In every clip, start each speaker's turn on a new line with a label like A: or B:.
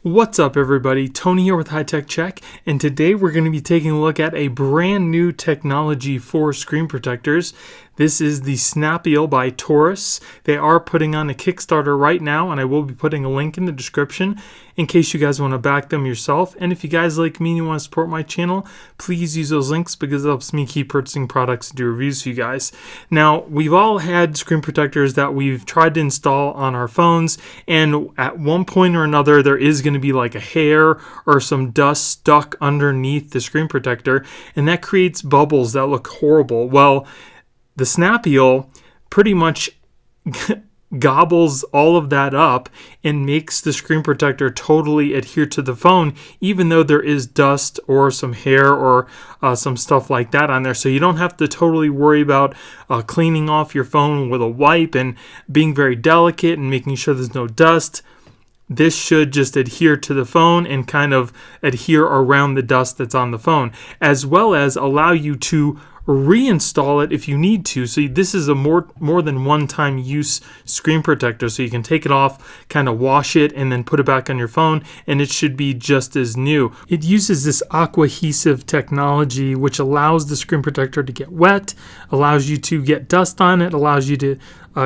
A: What's up everybody, Tony here with High Tech Check, and today we're going to be taking a look at a brand new technology for screen protectors. This is the Snapiel by Taurus. They are putting on a Kickstarter right now, and I will be putting a link in the description in case you guys want to back them yourself. And if you guys like me and you want to support my channel, please use those links because it helps me keep purchasing products and do reviews for you guys. Now, we've all had screen protectors that we've tried to install on our phones, and at one point or another there is going to be like a hair or some dust stuck underneath the screen protector, and that creates bubbles that look horrible. Well, the Snapiel pretty much gobbles all of that up and makes the screen protector totally adhere to the phone, even though there is dust or some hair or some stuff like that on there. So you don't have to totally worry about cleaning off your phone with a wipe and being very delicate and making sure there's no dust. This should just adhere to the phone and kind of adhere around the dust that's on the phone, as well as allow you to reinstall it if you need to. So this is a more than one-time use screen protector, so you can take it off, kind of wash it, and then put it back on your phone, and it should be just as new. It uses this aqua-adhesive technology, which allows the screen protector to get wet, allows you to get dust on it, allows you to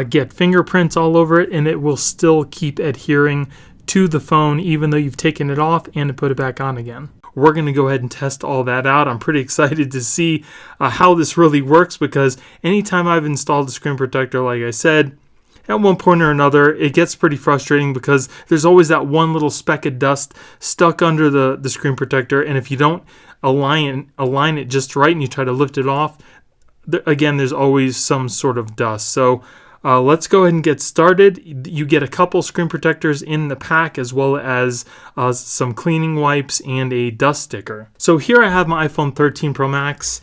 A: get fingerprints all over it, and it will still keep adhering to the phone even though you've taken it off and put it back on again. We're going to go ahead and test all that out. I'm pretty excited to see how this really works, because anytime I've installed a screen protector, like I said, at one point or another, it gets pretty frustrating because there's always that one little speck of dust stuck under the screen protector, and if you don't align it just right and you try to lift it off, again, there's always some sort of dust. So let's go ahead and get started. You get a couple screen protectors in the pack, as well as some cleaning wipes and a dust sticker. So here I have my iPhone 13 Pro Max.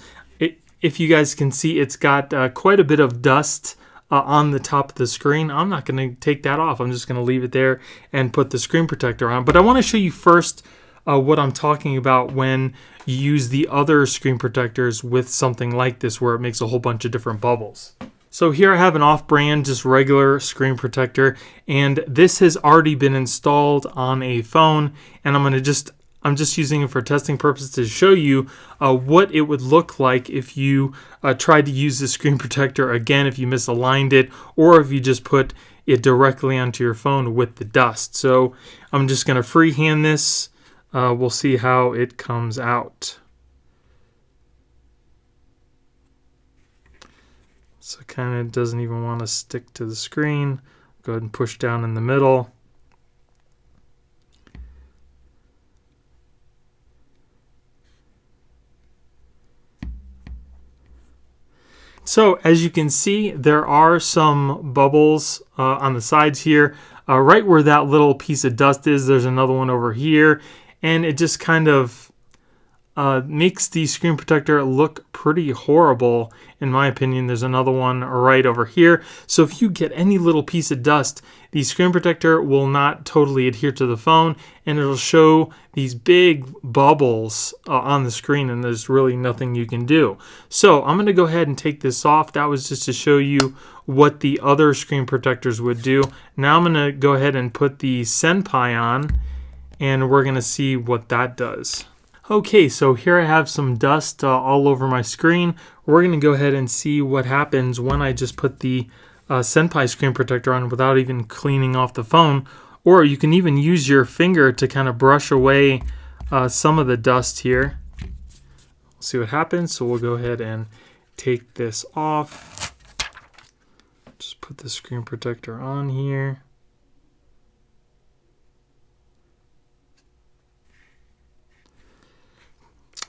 A: If you guys can see, it's got quite a bit of dust on the top of the screen. I'm not going to take that off. I'm just going to leave it there and put the screen protector on. But I want to show you first what I'm talking about when you use the other screen protectors with something like this, where it makes a whole bunch of different bubbles. So here I have an off-brand, just regular screen protector, and this has already been installed on a phone, and I'm just using it for testing purposes to show you what it would look like if you tried to use the screen protector again, if you misaligned it, or if you just put it directly onto your phone with the dust. So I'm just going to freehand this. We'll see how it comes out. So it kind of doesn't even want to stick to the screen. Go ahead and push down in the middle. So as you can see, there are some bubbles on the sides here. Right where that little piece of dust is, there's another one over here. And it just kind of makes the screen protector look pretty horrible, in my opinion. There's another one right over here. So if you get any little piece of dust, the screen protector will not totally adhere to the phone, and it'll show these big bubbles on the screen, and there's really nothing you can do. So I'm going to go ahead and take this off. That was just to show you what the other screen protectors would do. Now I'm going to go ahead and put the Snapiel on, and we're going to see what that does. Okay, so here I have some dust all over my screen. We're going to go ahead and see what happens when I just put the Snapiel screen protector on without even cleaning off the phone. Or you can even use your finger to kind of brush away some of the dust here. We'll see what happens. So we'll go ahead and take this off. Just put the screen protector on here.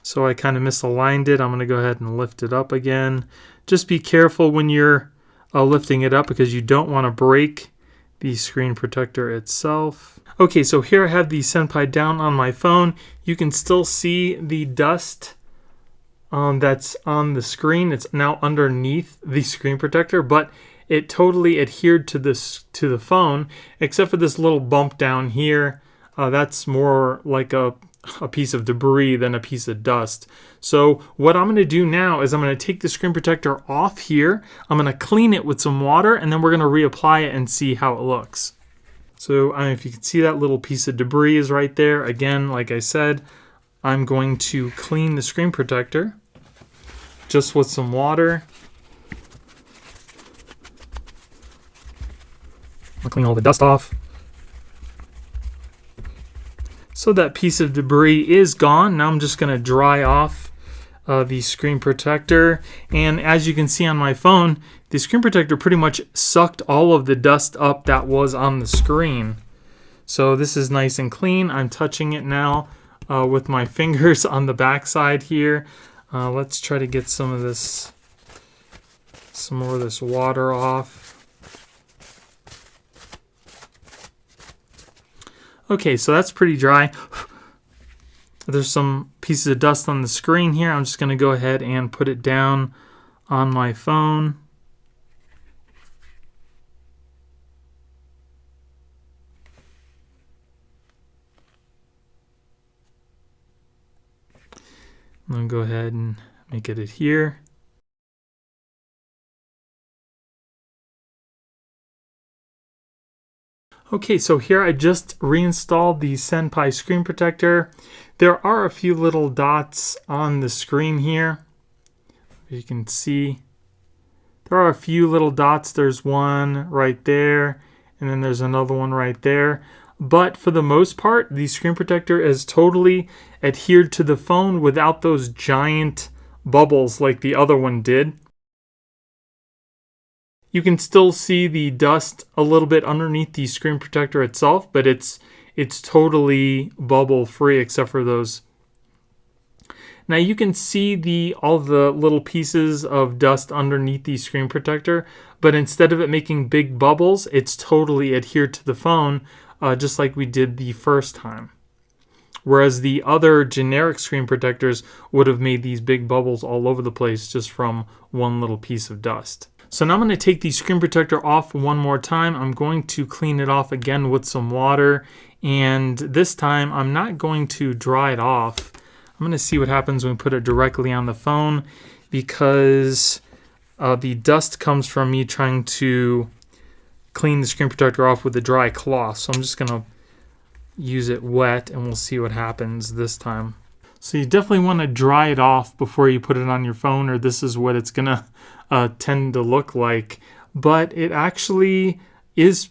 A: So I kind of misaligned it. I'm going to go ahead and lift it up again. Just be careful when you're lifting it up, because you don't want to break the screen protector itself. Okay, so here I have the Snapiel down on my phone. You can still see the dust that's on the screen. It's now underneath the screen protector, but it totally adhered to the phone, except for this little bump down here. That's more like a piece of debris than a piece of dust. So what I'm going to do now is I'm going to take the screen protector off here. I'm going to clean it with some water, and then we're going to reapply it and see how it looks. So if you can see that little piece of debris is right there. Again, like I said, I'm going to clean the screen protector just with some water. I'll clean all the dust off. So that piece of debris is gone. Now I'm just going to dry off the screen protector. And as you can see on my phone, the screen protector pretty much sucked all of the dust up that was on the screen. So this is nice and clean. I'm touching it now with my fingers on the back side here. Let's try to get some more of this water off. Okay, so that's pretty dry. There's some pieces of dust on the screen here. I'm just going to go ahead and put it down on my phone. I'm going to go ahead and make it adhere. Okay, so here I just reinstalled the Senpai screen protector. There are a few little dots on the screen here. You can see there are a few little dots. There's one right there, and then there's another one right there. But for the most part, the screen protector is totally adhered to the phone without those giant bubbles like the other one did. You can still see the dust a little bit underneath the screen protector itself, but it's totally bubble free except for those. Now you can see all the little pieces of dust underneath the screen protector, but instead of it making big bubbles, it's totally adhered to the phone, just like we did the first time. Whereas the other generic screen protectors would have made these big bubbles all over the place just from one little piece of dust. So now I'm going to take the screen protector off one more time. I'm going to clean it off again with some water. And this time I'm not going to dry it off. I'm going to see what happens when we put it directly on the phone, because the dust comes from me trying to clean the screen protector off with a dry cloth. So I'm just going to use it wet and we'll see what happens this time. So you definitely want to dry it off before you put it on your phone, or this is what it's going to tend to look like. But it actually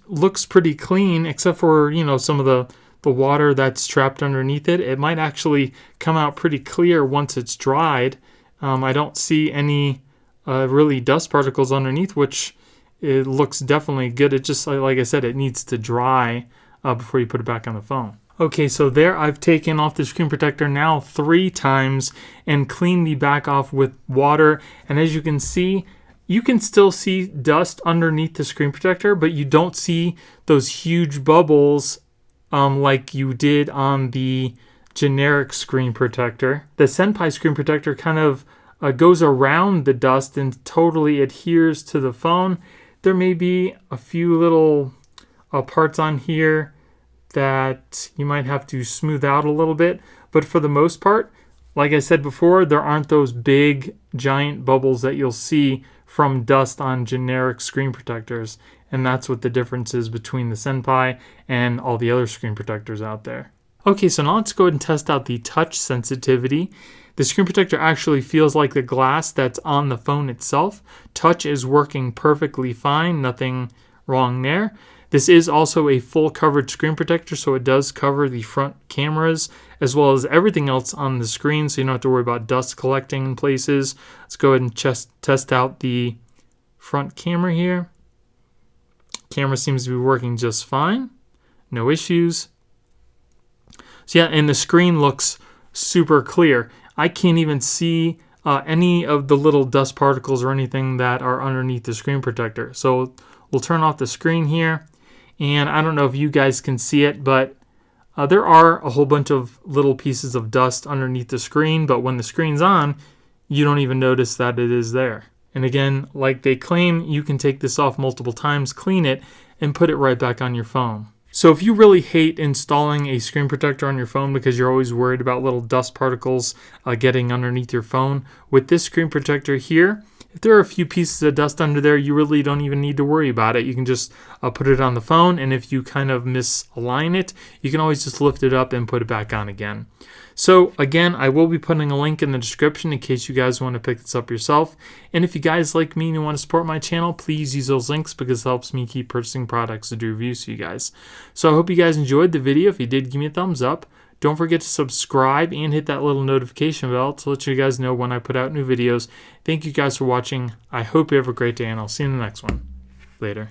A: looks pretty clean, except for, some of the water that's trapped underneath it. It might actually come out pretty clear once it's dried. I don't see any really dust particles underneath, which it looks definitely good. It just, like I said, it needs to dry before you put it back on the phone. Okay, so there I've taken off the screen protector now 3 times and cleaned the back off with water. And as you can still see dust underneath the screen protector, but you don't see those huge bubbles like you did on the generic screen protector. The Senpai screen protector kind of goes around the dust and totally adheres to the phone. There may be a few little parts on here that you might have to smooth out a little bit, but for the most part, like I said before, there aren't those big giant bubbles that you'll see from dust on generic screen protectors, and that's what the difference is between the Senpai and all the other screen protectors out there. Okay, so now let's go ahead and test out the touch sensitivity. The screen protector actually feels like the glass that's on the phone itself. Touch is working perfectly fine, nothing wrong there. This is also a full coverage screen protector, so it does cover the front cameras as well as everything else on the screen, so you don't have to worry about dust collecting in places. Let's go ahead and test out the front camera here. Camera seems to be working just fine. No issues. So yeah, and the screen looks super clear. I can't even see any of the little dust particles or anything that are underneath the screen protector. So we'll turn off the screen here. And I don't know if you guys can see it, but there are a whole bunch of little pieces of dust underneath the screen. But when the screen's on, you don't even notice that it is there. And again, like they claim, you can take this off multiple times, clean it, and put it right back on your phone. So if you really hate installing a screen protector on your phone because you're always worried about little dust particles getting underneath your phone, with this screen protector here, if there are a few pieces of dust under there, you really don't even need to worry about it. You can just put it on the phone, and if you kind of misalign it, you can always just lift it up and put it back on again. So again, I will be putting a link in the description in case you guys want to pick this up yourself. And if you guys like me and you want to support my channel, please use those links because it helps me keep purchasing products to do reviews for you guys. So I hope you guys enjoyed the video. If you did, give me a thumbs up. Don't forget to subscribe and hit that little notification bell to let you guys know when I put out new videos. Thank you guys for watching. I hope you have a great day, and I'll see you in the next one. Later.